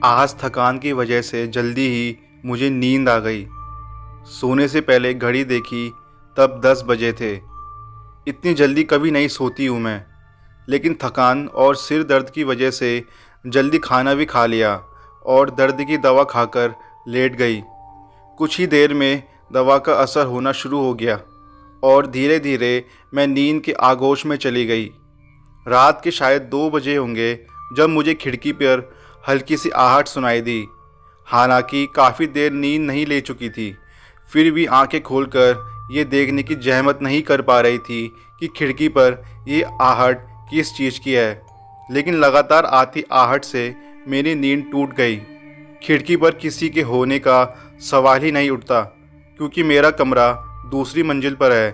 आज थकान की वजह से जल्दी ही मुझे नींद आ गई। सोने से पहले घड़ी देखी तब 10 बजे थे। इतनी जल्दी कभी नहीं सोती हूँ मैं, लेकिन थकान और सिर दर्द की वजह से जल्दी खाना भी खा लिया और दर्द की दवा खाकर लेट गई। कुछ ही देर में दवा का असर होना शुरू हो गया और धीरे धीरे मैं नींद के आगोश में चली गई। रात के शायद 2 बजे होंगे जब मुझे खिड़की पर हल्की सी आहट सुनाई दी। हालांकि काफ़ी देर नींद नहीं ले चुकी थी, फिर भी आंखें खोलकर ये देखने की जहमत नहीं कर पा रही थी कि खिड़की पर ये आहट किस चीज़ की है। लेकिन लगातार आती आहट से मेरी नींद टूट गई। खिड़की पर किसी के होने का सवाल ही नहीं उठता, क्योंकि मेरा कमरा दूसरी मंजिल पर है।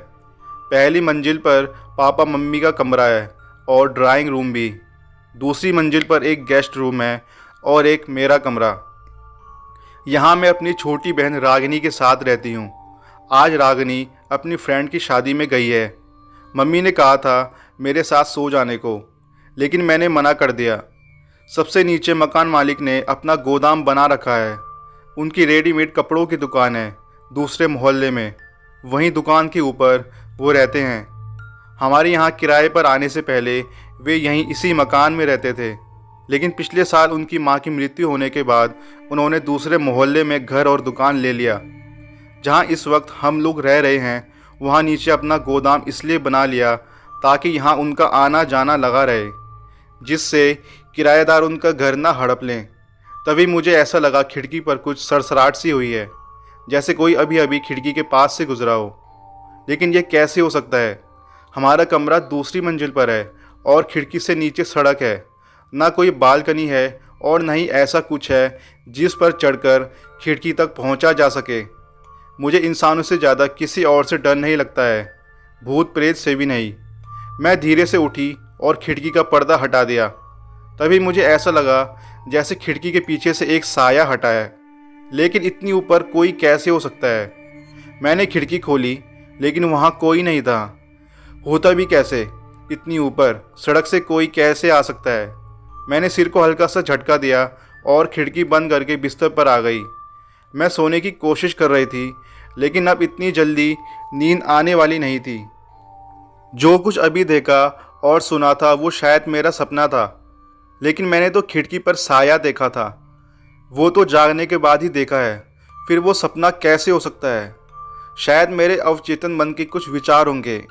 पहली मंजिल पर पापा मम्मी का कमरा है और ड्राइंग रूम भी। दूसरी मंजिल पर एक गेस्ट रूम है और एक मेरा कमरा। यहाँ मैं अपनी छोटी बहन रागिनी के साथ रहती हूँ। आज रागिनी अपनी फ्रेंड की शादी में गई है। मम्मी ने कहा था मेरे साथ सो जाने को, लेकिन मैंने मना कर दिया। सबसे नीचे मकान मालिक ने अपना गोदाम बना रखा है। उनकी रेडीमेड कपड़ों की दुकान है दूसरे मोहल्ले में। वहीं दुकान के ऊपर वो रहते हैं। हमारे यहाँ किराए पर आने से पहले वे यहीं इसी मकान में रहते थे, लेकिन पिछले साल उनकी माँ की मृत्यु होने के बाद उन्होंने दूसरे मोहल्ले में घर और दुकान ले लिया। जहाँ इस वक्त हम लोग रह रहे हैं, वहाँ नीचे अपना गोदाम इसलिए बना लिया ताकि यहाँ उनका आना जाना लगा रहे, जिससे किराएदार उनका घर ना हड़प लें। तभी मुझे ऐसा लगा खिड़की पर कुछ सरसराहट सी हुई है, जैसे कोई अभी अभी खिड़की के पास से गुजरा हो। लेकिन यह कैसे हो सकता है? हमारा कमरा दूसरी मंजिल पर है और खिड़की से नीचे सड़क है। ना कोई बालकनी है और न ही ऐसा कुछ है जिस पर चढ़कर खिड़की तक पहुंचा जा सके। मुझे इंसानों से ज़्यादा किसी और से डर नहीं लगता है, भूत प्रेत से भी नहीं। मैं धीरे से उठी और खिड़की का पर्दा हटा दिया। तभी मुझे ऐसा लगा जैसे खिड़की के पीछे से एक साया हटा है, लेकिन इतनी ऊपर कोई कैसे हो सकता है? मैंने खिड़की खोली, लेकिन वहाँ कोई नहीं था। होता भी कैसे? इतनी ऊपर सड़क से कोई कैसे आ सकता है? मैंने सिर को हल्का सा झटका दिया और खिड़की बंद करके बिस्तर पर आ गई। मैं सोने की कोशिश कर रही थी, लेकिन अब इतनी जल्दी नींद आने वाली नहीं थी। जो कुछ अभी देखा और सुना था वो शायद मेरा सपना था, लेकिन मैंने तो खिड़की पर साया देखा था। वो तो जागने के बाद ही देखा है, फिर वो सपना कैसे हो सकता है? शायद मेरे अवचेतन मन के कुछ विचार होंगे।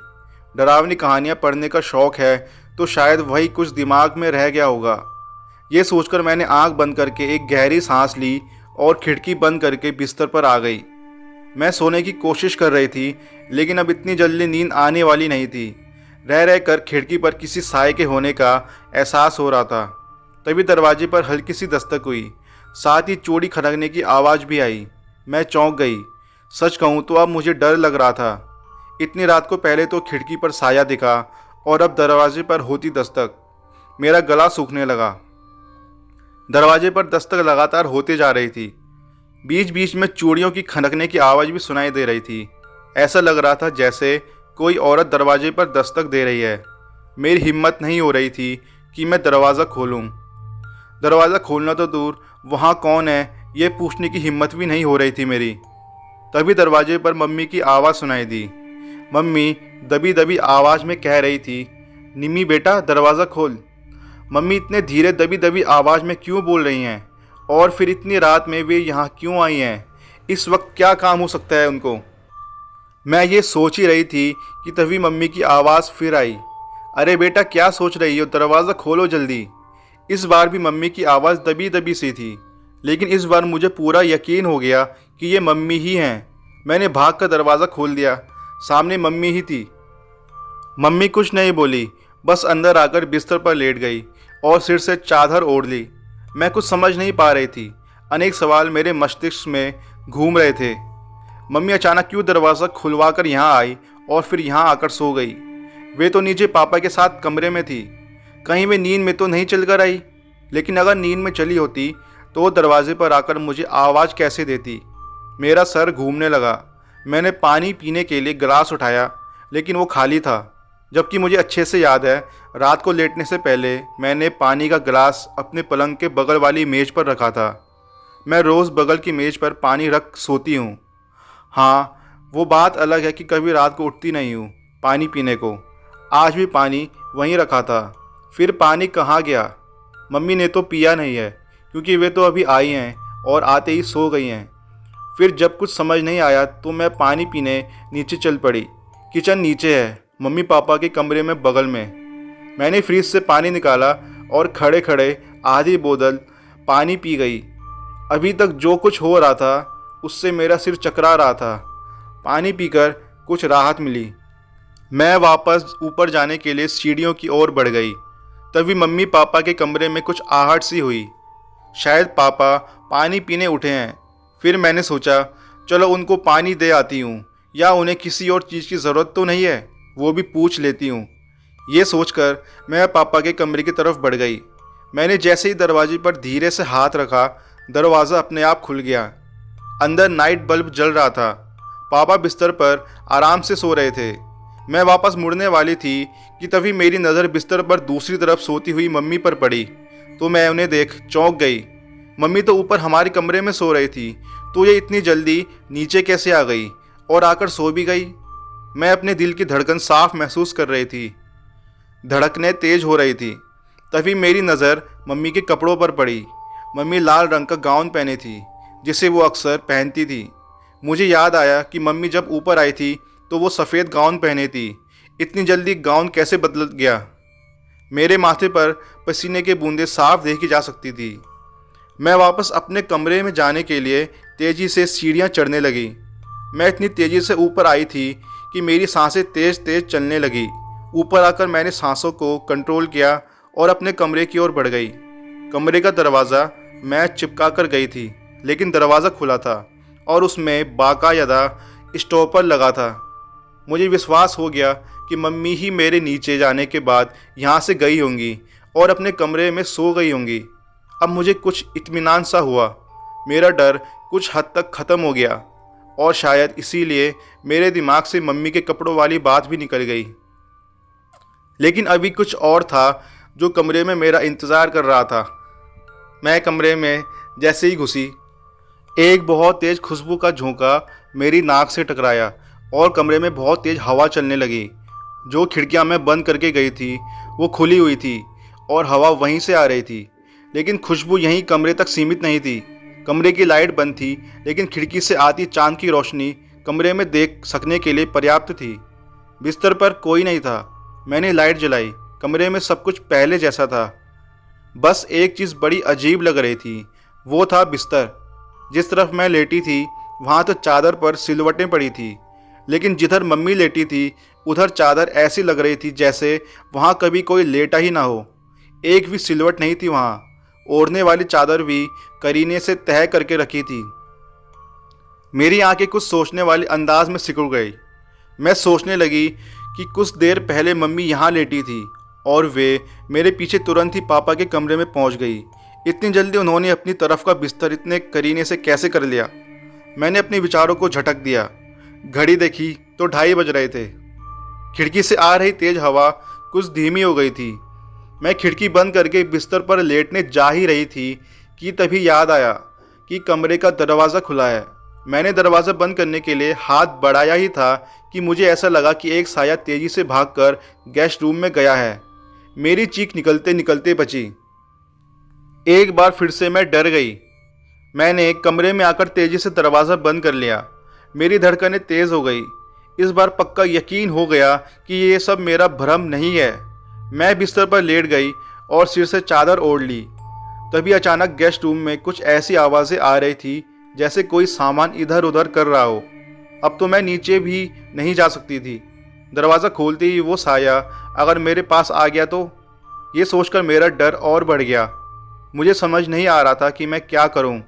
डरावनी कहानियाँ पढ़ने का शौक़ है तो शायद वही कुछ दिमाग में रह गया होगा। ये सोचकर मैंने आंख बंद करके एक गहरी सांस ली और खिड़की बंद करके बिस्तर पर आ गई। मैं सोने की कोशिश कर रही थी, लेकिन अब इतनी जल्दी नींद आने वाली नहीं थी। रह रह कर खिड़की पर किसी साए के होने का एहसास हो रहा था। तभी दरवाजे पर हल्की सी दस्तक हुई, साथ ही चूड़ी खनकने की आवाज़ भी आई। मैं चौंक गई। सच कहूँ तो अब मुझे डर लग रहा था। इतनी रात को पहले तो खिड़की पर साया दिखा और अब दरवाजे पर होती दस्तक। मेरा गला सूखने लगा। दरवाजे पर दस्तक लगातार होते जा रही थी। बीच बीच में चूड़ियों की खनकने की आवाज़ भी सुनाई दे रही थी। ऐसा लग रहा था जैसे कोई औरत दरवाजे पर दस्तक दे रही है। मेरी हिम्मत नहीं हो रही थी कि मैं दरवाज़ा खोलूं। दरवाज़ा खोलना तो दूर, वहाँ कौन है ये पूछने की हिम्मत भी नहीं हो रही थी मेरी। तभी दरवाजे पर मम्मी की आवाज़ सुनाई दी। मम्मी दबी दबी आवाज़ में कह रही थी, निमी बेटा दरवाज़ा खोल। मम्मी इतने धीरे दबी दबी आवाज़ में क्यों बोल रही हैं? और फिर इतनी रात में वे यहाँ क्यों आई हैं? इस वक्त क्या काम हो सकता है उनको? मैं ये सोच ही रही थी कि तभी मम्मी की आवाज़ फिर आई, अरे बेटा क्या सोच रही हो, दरवाज़ा खोलो जल्दी। इस बार भी मम्मी की आवाज़ दबी दबी सी थी, लेकिन इस बार मुझे पूरा यकीन हो गया कि ये मम्मी ही हैं। मैंने भाग कर दरवाज़ा खोल दिया। सामने मम्मी ही थी। मम्मी कुछ नहीं बोली, बस अंदर आकर बिस्तर पर लेट गई और सिर से चादर ओढ़ ली। मैं कुछ समझ नहीं पा रही थी। अनेक सवाल मेरे मस्तिष्क में घूम रहे थे। मम्मी अचानक क्यों दरवाज़ा खुलवा कर यहाँ आई और फिर यहाँ आकर सो गई? वे तो नीचे पापा के साथ कमरे में थी। कहीं वे नींद में तो नहीं चलकर आई? लेकिन अगर नींद में चली होती तो दरवाजे पर आकर मुझे आवाज़ कैसे देती? मेरा सर घूमने लगा। मैंने पानी पीने के लिए गिलास उठाया, लेकिन वो खाली था। जबकि मुझे अच्छे से याद है, रात को लेटने से पहले मैंने पानी का गिलास अपने पलंग के बगल वाली मेज़ पर रखा था। मैं रोज़ बगल की मेज़ पर पानी रख सोती हूँ। हाँ, वो बात अलग है कि कभी रात को उठती नहीं हूँ पानी पीने को। आज भी पानी वहीं रखा था। फिर पानी कहाँ गया? मम्मी ने तो पिया नहीं है, क्योंकि वे तो अभी आई हैं और आते ही सो गई हैं। फिर जब कुछ समझ नहीं आया तो मैं पानी पीने नीचे चल पड़ी। किचन नीचे है, मम्मी पापा के कमरे में बगल में। मैंने फ्रिज से पानी निकाला और खड़े खड़े आधी बोतल पानी पी गई। अभी तक जो कुछ हो रहा था उससे मेरा सिर चकरा रहा था। पानी पीकर कुछ राहत मिली। मैं वापस ऊपर जाने के लिए सीढ़ियों की ओर बढ़ गई। तभी मम्मी पापा के कमरे में कुछ आहट सी हुई। शायद पापा पानी पीने उठे हैं। फिर मैंने सोचा, चलो उनको पानी दे आती हूँ, या उन्हें किसी और चीज़ की ज़रूरत तो नहीं है, वो भी पूछ लेती हूँ। ये सोचकर मैं पापा के कमरे की तरफ बढ़ गई। मैंने जैसे ही दरवाजे पर धीरे से हाथ रखा, दरवाज़ा अपने आप खुल गया। अंदर नाइट बल्ब जल रहा था। पापा बिस्तर पर आराम से सो रहे थे। मैं वापस मुड़ने वाली थी कि तभी मेरी नज़र बिस्तर पर दूसरी तरफ सोती हुई मम्मी पर पड़ी, तो मैं उन्हें देख चौंक गई। मम्मी तो ऊपर हमारे कमरे में सो रही थी, तो ये इतनी जल्दी नीचे कैसे आ गई और आकर सो भी गई? मैं अपने दिल की धड़कन साफ महसूस कर रही थी। धड़कनें तेज हो रही थी। तभी मेरी नज़र मम्मी के कपड़ों पर पड़ी। मम्मी लाल रंग का गाउन पहनी थी, जिसे वो अक्सर पहनती थी। मुझे याद आया कि मम्मी जब ऊपर आई थी तो वो सफ़ेद गाउन पहने थी। इतनी जल्दी गाउन कैसे बदल गया? मेरे माथे पर पसीने के बूंदें साफ देखी जा सकती थी। मैं वापस अपने कमरे में जाने के लिए तेज़ी से सीढ़ियाँ चढ़ने लगी। मैं इतनी तेज़ी से ऊपर आई थी कि मेरी सांसें तेज़ तेज़ चलने लगी। ऊपर आकर मैंने सांसों को कंट्रोल किया और अपने कमरे की ओर बढ़ गई। कमरे का दरवाज़ा मैं चिपका कर गई थी, लेकिन दरवाज़ा खुला था और उसमें बाकायदा स्टॉपर लगा था। मुझे विश्वास हो गया कि मम्मी ही मेरे नीचे जाने के बाद यहाँ से गई होंगी और अपने कमरे में सो गई होंगी। अब मुझे कुछ इत्मीनान सा हुआ। मेरा डर कुछ हद तक ख़त्म हो गया और शायद इसीलिए मेरे दिमाग से मम्मी के कपड़ों वाली बात भी निकल गई। लेकिन अभी कुछ और था जो कमरे में मेरा इंतज़ार कर रहा था। मैं कमरे में जैसे ही घुसी, एक बहुत तेज़ खुशबू का झोंका मेरी नाक से टकराया और कमरे में बहुत तेज़ हवा चलने लगी। जो खिड़कियां मैं बंद करके गई थी वो खुली हुई थी और हवा वहीं से आ रही थी। लेकिन खुशबू यहीं कमरे तक सीमित नहीं थी। कमरे की लाइट बंद थी, लेकिन खिड़की से आती चांद की रोशनी कमरे में देख सकने के लिए पर्याप्त थी। बिस्तर पर कोई नहीं था। मैंने लाइट जलाई। कमरे में सब कुछ पहले जैसा था। बस एक चीज़ बड़ी अजीब लग रही थी, वो था बिस्तर। जिस तरफ मैं लेटी थी वहाँ तो चादर पर सिलवटें पड़ी थी, लेकिन जिधर मम्मी लेटी थी उधर चादर ऐसी लग रही थी जैसे वहाँ कभी कोई लेटा ही ना हो। एक भी सिलवट नहीं थी वहाँ। ओढ़ने वाली चादर भी करीने से तह करके रखी थी। मेरी आंखें कुछ सोचने वाले अंदाज में सिकुड़ गई। मैं सोचने लगी कि कुछ देर पहले मम्मी यहाँ लेटी थी और वे मेरे पीछे तुरंत ही पापा के कमरे में पहुँच गई। इतनी जल्दी उन्होंने अपनी तरफ का बिस्तर इतने करीने से कैसे कर लिया? मैंने अपने विचारों को झटक दिया। घड़ी देखी तो 2:30 बज रहे थे। खिड़की से आ रही तेज हवा कुछ धीमी हो गई थी। मैं खिड़की बंद करके बिस्तर पर लेटने जा ही रही थी कि तभी याद आया कि कमरे का दरवाज़ा खुला है। मैंने दरवाज़ा बंद करने के लिए हाथ बढ़ाया ही था कि मुझे ऐसा लगा कि एक साया तेज़ी से भागकर गेस्ट रूम में गया है। मेरी चीख निकलते निकलते बची। एक बार फिर से मैं डर गई। मैंने कमरे में आकर तेज़ी से दरवाज़ा बंद कर लिया। मेरी धड़कनें तेज़ हो गई। इस बार पक्का यकीन हो गया कि ये सब मेरा भ्रम नहीं है। मैं बिस्तर पर लेट गई और सिर से चादर ओढ़ ली। तभी अचानक गेस्ट रूम में कुछ ऐसी आवाज़ें आ रही थी जैसे कोई सामान इधर उधर कर रहा हो। अब तो मैं नीचे भी नहीं जा सकती थी। दरवाज़ा खोलते ही वो साया अगर मेरे पास आ गया तो? ये सोचकर मेरा डर और बढ़ गया। मुझे समझ नहीं आ रहा था कि मैं क्या करूं।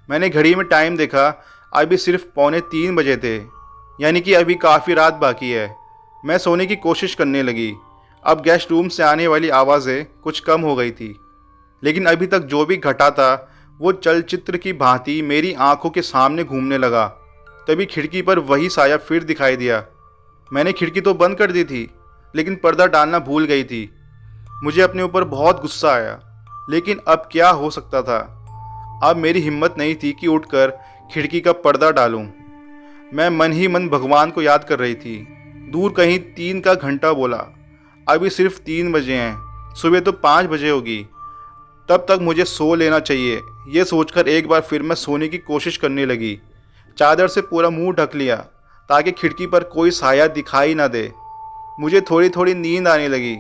मैंने घड़ी में टाइम देखा, अभी सिर्फ 2:45 बजे थे, यानी कि अभी काफ़ी रात बाकी है। मैं सोने की कोशिश करने लगी। अब गेस्ट रूम से आने वाली आवाज़ें कुछ कम हो गई थी, लेकिन अभी तक जो भी घटा था वो चलचित्र की भांति मेरी आंखों के सामने घूमने लगा। तभी खिड़की पर वही साया फिर दिखाई दिया। मैंने खिड़की तो बंद कर दी थी, लेकिन पर्दा डालना भूल गई थी। मुझे अपने ऊपर बहुत गुस्सा आया, लेकिन अब क्या हो सकता था। अब मेरी हिम्मत नहीं थी कि उठकर खिड़की का पर्दा डालूं। मैं मन ही मन भगवान को याद कर रही थी। दूर कहीं 3 का घंटा बोला। अभी सिर्फ 3 बजे हैं, सुबह तो 5 बजे होगी। तब तक मुझे सो लेना चाहिए, ये सोचकर एक बार फिर मैं सोने की कोशिश करने लगी। चादर से पूरा मुंह ढक लिया ताकि खिड़की पर कोई साया दिखाई ना दे। मुझे थोड़ी थोड़ी नींद आने लगी।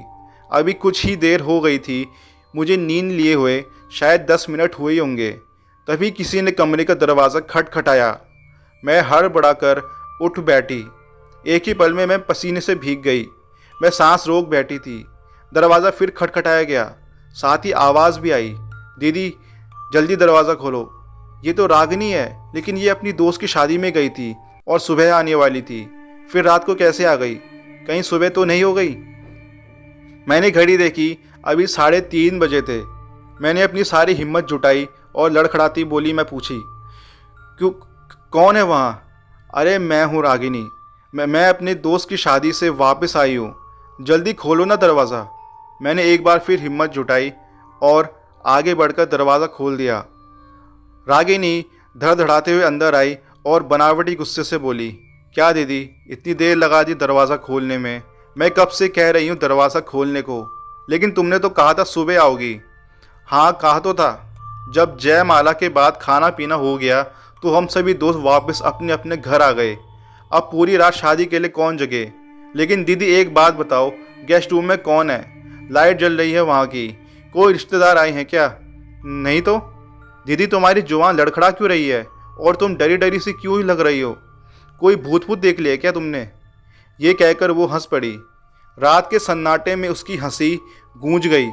अभी कुछ ही देर हो गई थी मुझे नींद लिए हुए, शायद 10 मिनट हुए होंगे। तभी किसी ने कमरे का दरवाज़ा खटखटाया। मैं हड़बड़ाकर उठ बैठी। एक ही पल में मैं पसीने से भीग गई। मैं सांस रोक बैठी थी। दरवाज़ा फिर खटखटाया गया, साथ ही आवाज़ भी आई, दीदी जल्दी दरवाज़ा खोलो। ये तो रागिनी है, लेकिन ये अपनी दोस्त की शादी में गई थी और सुबह आने वाली थी। फिर रात को कैसे आ गई? कहीं सुबह तो नहीं हो गई? मैंने घड़ी देखी, अभी 3:30 बजे थे। मैंने अपनी सारी हिम्मत जुटाई और लड़खड़ाती बोली मैं पूछी, क्यों, कौन है वहाँ? अरे मैं हूँ रागिनी। मैं अपने दोस्त की शादी से वापस आई हूँ, जल्दी खोलो ना दरवाज़ा। मैंने एक बार फिर हिम्मत जुटाई और आगे बढ़कर दरवाज़ा खोल दिया। रागिनी धड़धड़ाते हुए अंदर आई और बनावटी गुस्से से बोली, क्या दीदी इतनी देर लगा दी दरवाज़ा खोलने में? मैं कब से कह रही हूँ दरवाज़ा खोलने को, लेकिन तुमने तो कहा था सुबह आओगी। हाँ कहा तो था। जब जयमाला के बाद खाना पीना हो गया तो हम सभी दोस्त वापस अपने अपने घर आ गए। अब पूरी रात शादी के लिए कौन जगे? लेकिन दीदी एक बात बताओ, गेस्ट रूम में कौन है? लाइट जल रही है वहाँ की, कोई रिश्तेदार आए हैं क्या? नहीं तो। दीदी तुम्हारी जुबान लड़खड़ा क्यों रही है और तुम डरी डरी सी क्यों ही लग रही हो? कोई भूत भूत देख लिया क्या तुमने? ये कहकर वो हंस पड़ी। रात के सन्नाटे में उसकी हंसी गूंज गई।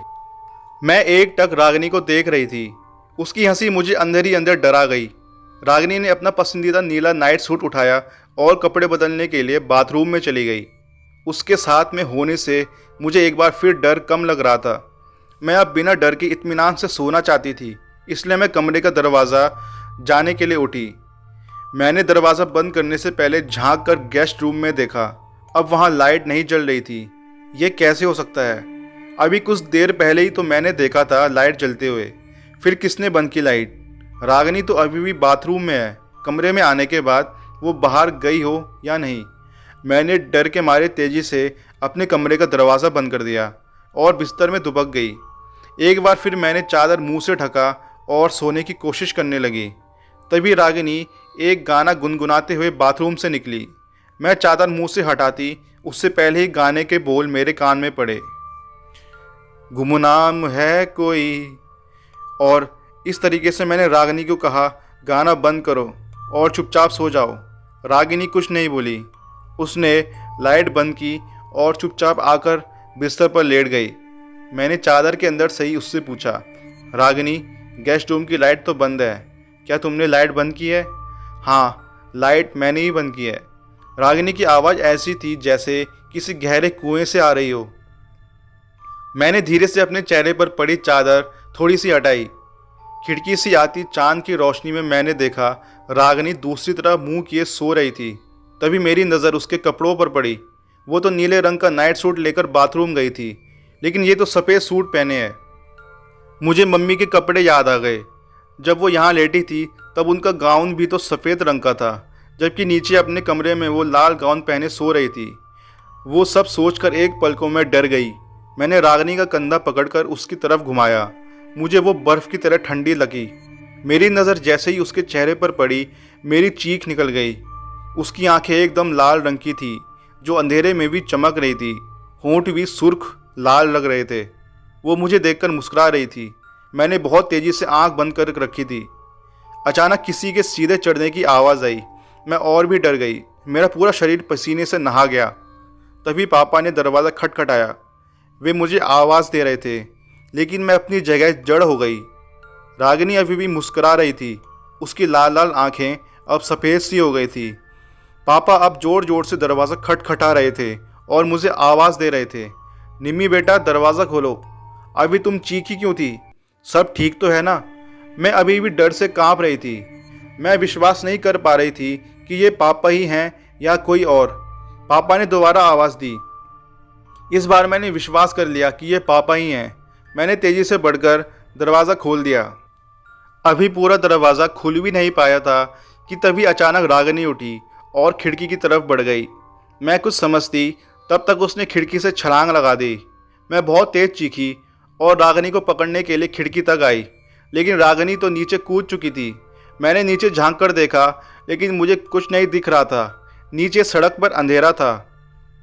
मैं एक टक रागिनी को देख रही थी। उसकी हंसी मुझे अंदर ही अंदर डरा गई। रागिनी ने अपना पसंदीदा नीला नाइट सूट उठाया और कपड़े बदलने के लिए बाथरूम में चली गई। उसके साथ में होने से मुझे एक बार फिर डर कम लग रहा था। मैं अब बिना डर के इत्मीनान से सोना चाहती थी, इसलिए मैं कमरे का दरवाज़ा जाने के लिए उठी। मैंने दरवाज़ा बंद करने से पहले झांक कर गेस्ट रूम में देखा। अब वहाँ लाइट नहीं जल रही थी। ये कैसे हो सकता है? अभी कुछ देर पहले ही तो मैंने देखा था लाइट जलते हुए। फिर किसने बंद की लाइट? रागिनी तो अभी भी बाथरूम में है। कमरे में आने के बाद वो बाहर गई हो या नहीं? मैंने डर के मारे तेज़ी से अपने कमरे का दरवाज़ा बंद कर दिया और बिस्तर में दुबक गई। एक बार फिर मैंने चादर मुंह से ढका और सोने की कोशिश करने लगी। तभी रागिनी एक गाना गुनगुनाते हुए बाथरूम से निकली। मैं चादर मुंह से हटाती उससे पहले ही गाने के बोल मेरे कान में पड़े, गुमनाम है कोई। और इस तरीके से मैंने रागिनी को कहा, गाना बंद करो और चुपचाप सो जाओ। रागिनी कुछ नहीं बोली। उसने लाइट बंद की और चुपचाप आकर बिस्तर पर लेट गई। मैंने चादर के अंदर से ही उससे पूछा, रागिनी गेस्ट रूम की लाइट तो बंद है, क्या तुमने लाइट बंद की है? हाँ लाइट मैंने ही बंद की है। रागिनी की आवाज़ ऐसी थी जैसे किसी गहरे कुएं से आ रही हो। मैंने धीरे से अपने चेहरे पर पड़ी चादर थोड़ी सी हटाई। खिड़की से आती चांद की रोशनी में मैंने देखा रागिनी दूसरी तरफ मुंह किए सो रही थी। तभी मेरी नज़र उसके कपड़ों पर पड़ी। वो तो नीले रंग का नाइट सूट लेकर बाथरूम गई थी, लेकिन ये तो सफ़ेद सूट पहने है। मुझे मम्मी के कपड़े याद आ गए। जब वो यहाँ लेटी थी तब उनका गाउन भी तो सफ़ेद रंग का था, जबकि नीचे अपने कमरे में वो लाल गाउन पहने सो रही थी। वो सब सोचकर एक पल को मैं डर गई। मैंने रागिनी का कंधा पकड़कर उसकी तरफ घुमाया। मुझे वो बर्फ़ की तरह ठंडी लगी। मेरी नज़र जैसे ही उसके चेहरे पर पड़ी, मेरी चीख निकल गई। उसकी आंखें एकदम लाल रंग की थी, जो अंधेरे में भी चमक रही थी। होंठ भी सुर्ख लाल लग रहे थे। वो मुझे देखकर मुस्कुरा रही थी। मैंने बहुत तेज़ी से आंख बंद कर रखी थी। अचानक किसी के सीधे चढ़ने की आवाज़ आई। मैं और भी डर गई। मेरा पूरा शरीर पसीने से नहा गया। तभी पापा ने दरवाज़ा खटखटाया। वे मुझे आवाज़ दे रहे थे, लेकिन मैं अपनी जगह जड़ हो गई। रागिनी अभी भी मुस्कुरा रही थी। उसकी लाल लाल आंखें अब सफ़ेद सी हो गई थी। पापा अब ज़ोर ज़ोर से दरवाज़ा खटखटा रहे थे और मुझे आवाज़ दे रहे थे, निम्मी बेटा दरवाज़ा खोलो। अभी तुम चीखी क्यों थी? सब ठीक तो है ना? मैं अभी भी डर से कांप रही थी। मैं विश्वास नहीं कर पा रही थी कि ये पापा ही हैं या कोई और। पापा ने दोबारा आवाज़ दी, इस बार मैंने विश्वास कर लिया कि ये पापा ही हैं। मैंने तेज़ी से बढ़कर दरवाज़ा खोल दिया। अभी पूरा दरवाज़ा खुल भी नहीं पाया था कि तभी अचानक रागिनी उठी और खिड़की की तरफ बढ़ गई। मैं कुछ समझती तब तक उसने खिड़की से छलांग लगा दी। मैं बहुत तेज़ चीखी और रागिनी को पकड़ने के लिए खिड़की तक आई, लेकिन रागिनी तो नीचे कूद चुकी थी। मैंने नीचे झांक कर देखा, लेकिन मुझे कुछ नहीं दिख रहा था। नीचे सड़क पर अंधेरा था।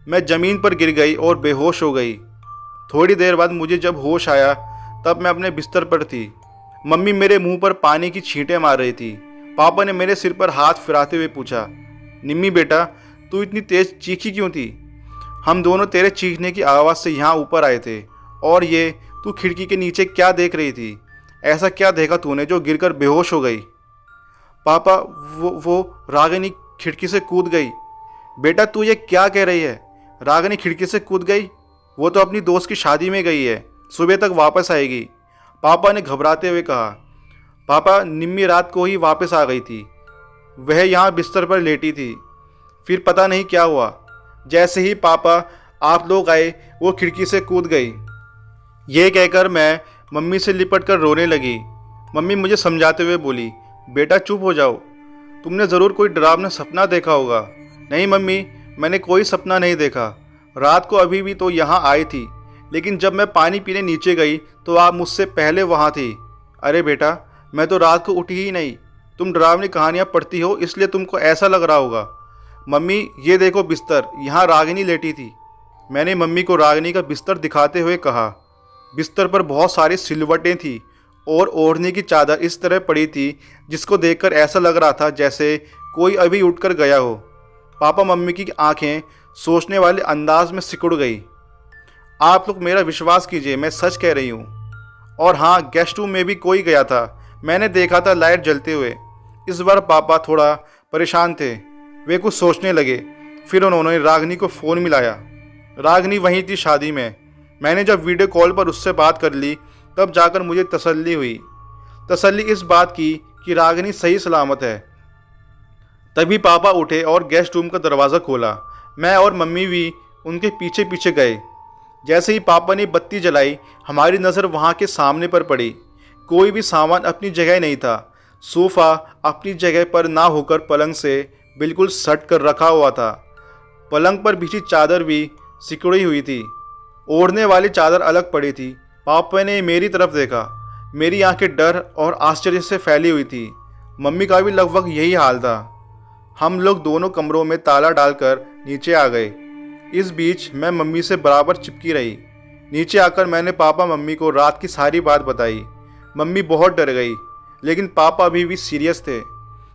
मैं ज़मीन पर गिर गई और बेहोश हो गई। थोड़ी देर बाद मुझे जब होश आया तब मैं अपने बिस्तर पर थी। मम्मी मेरे मुंह पर पानी की छींटें मार रही थी। पापा ने मेरे सिर पर हाथ फिराते हुए पूछा, निम्मी बेटा, तू इतनी तेज चीखी क्यों थी? हम दोनों तेरे चीखने की आवाज़ से यहाँ ऊपर आए थे। और ये तू खिड़की के नीचे क्या देख रही थी? ऐसा क्या देखा तूने जो गिरकर बेहोश हो गई? पापा, वो रागिनी खिड़की से कूद गई। बेटा, तू ये क्या कह रही है? रागिनी खिड़की से कूद गई? वो तो अपनी दोस्त की शादी में गई है, सुबह तक वापस आएगी, पापा ने घबराते हुए कहा। पापा, निम्मी रात को ही वापस आ गई थी। वह यहाँ बिस्तर पर लेटी थी। फिर पता नहीं क्या हुआ, जैसे ही पापा आप लोग आए वो खिड़की से कूद गई। ये कहकर मैं मम्मी से लिपट कर रोने लगी। मम्मी मुझे समझाते हुए बोली, बेटा चुप हो जाओ, तुमने ज़रूर कोई डरावना सपना देखा होगा। नहीं मम्मी, मैंने कोई सपना नहीं देखा। रात को अभी भी तो यहाँ आई थी, लेकिन जब मैं पानी पीने नीचे गई तो आप मुझसे पहले वहाँ थी। अरे बेटा, मैं तो रात को उठी ही नहीं। तुम डरावनी कहानियाँ पढ़ती हो इसलिए तुमको ऐसा लग रहा होगा। मम्मी ये देखो बिस्तर, यहाँ रागिनी लेटी थी। मैंने मम्मी को रागिनी का बिस्तर दिखाते हुए कहा। बिस्तर पर बहुत सारी सिलवटें थी और ओढ़ने की चादर इस तरह पड़ी थी जिसको देखकर ऐसा लग रहा था जैसे कोई अभी उठकर गया हो। पापा मम्मी की आंखें सोचने वाले अंदाज में सिकुड़ गई। आप लोग मेरा विश्वास कीजिए, मैं सच कह रही हूँ। और हाँ, गेस्ट रूम में भी कोई गया था, मैंने देखा था लाइट जलते हुए। इस बार पापा थोड़ा परेशान थे। वे कुछ सोचने लगे। फिर उन्होंने रागिनी को फ़ोन मिलाया। रागिनी वहीं थी शादी में। मैंने जब वीडियो कॉल पर उससे बात कर ली तब जाकर मुझे तसल्ली हुई। तसल्ली इस बात की कि रागिनी सही सलामत है। तभी पापा उठे और गेस्ट रूम का दरवाज़ा खोला। मैं और मम्मी भी उनके पीछे पीछे गए। जैसे ही पापा ने बत्ती जलाई, हमारी नज़र वहाँ के सामने पर पड़ी। कोई भी सामान अपनी जगह नहीं था। सोफ़ा अपनी जगह पर ना होकर पलंग से बिल्कुल सट कर रखा हुआ था। पलंग पर बिछी चादर भी सिकुड़ी हुई थी। ओढ़ने वाली चादर अलग पड़ी थी। पापा ने मेरी तरफ देखा। मेरी आंखें डर और आश्चर्य से फैली हुई थी। मम्मी का भी लगभग यही हाल था। हम लोग दोनों कमरों में ताला डालकर नीचे आ गए। इस बीच मैं मम्मी से बराबर चिपकी रही। नीचे आकर मैंने पापा मम्मी को रात की सारी बात बताई। मम्मी बहुत डर गई, लेकिन पापा अभी भी सीरियस थे।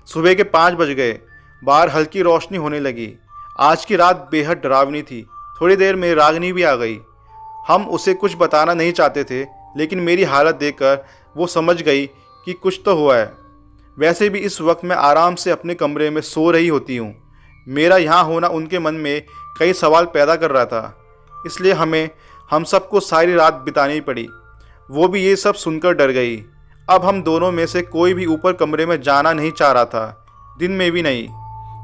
सुबह के 5 बज गए। बाहर हल्की रोशनी होने लगी। आज की रात बेहद डरावनी थी। थोड़ी देर में रागिनी भी आ गई। हम उसे कुछ बताना नहीं चाहते थे, लेकिन मेरी हालत देखकर वो समझ गई कि कुछ तो हुआ है। वैसे भी इस वक्त मैं आराम से अपने कमरे में सो रही होती हूँ। मेरा यहाँ होना उनके मन में कई सवाल पैदा कर रहा था, इसलिए हम सबको सारी रात बितानी पड़ी। वो भी ये सब सुनकर डर गई। अब हम दोनों में से कोई भी ऊपर कमरे में जाना नहीं चाह रहा था, दिन में भी नहीं।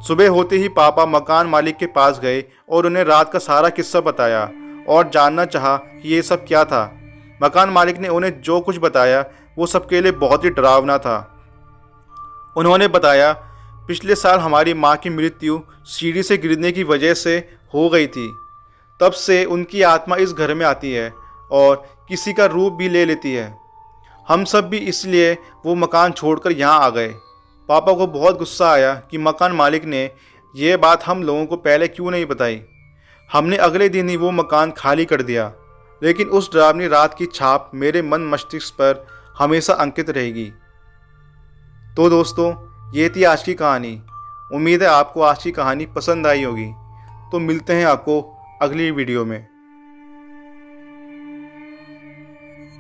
सुबह होते ही पापा मकान मालिक के पास गए और उन्हें रात का सारा किस्सा बताया और जानना चाहा कि ये सब क्या था। मकान मालिक ने उन्हें जो कुछ बताया वो सबके लिए बहुत ही डरावना था। उन्होंने बताया, पिछले साल हमारी माँ की मृत्यु सीढ़ी से गिरने की वजह से हो गई थी। तब से उनकी आत्मा इस घर में आती है और किसी का रूप भी ले लेती है। हम सब भी इसलिए वो मकान छोड़कर यहाँ आ गए। पापा को बहुत गुस्सा आया कि मकान मालिक ने ये बात हम लोगों को पहले क्यों नहीं बताई। हमने अगले दिन ही वो मकान खाली कर दिया, लेकिन उस डरावनी रात की छाप मेरे मन मस्तिष्क पर हमेशा अंकित रहेगी। तो दोस्तों, ये थी आज की कहानी। उम्मीद है आपको आज की कहानी पसंद आई होगी। तो मिलते हैं आपको अगली वीडियो में।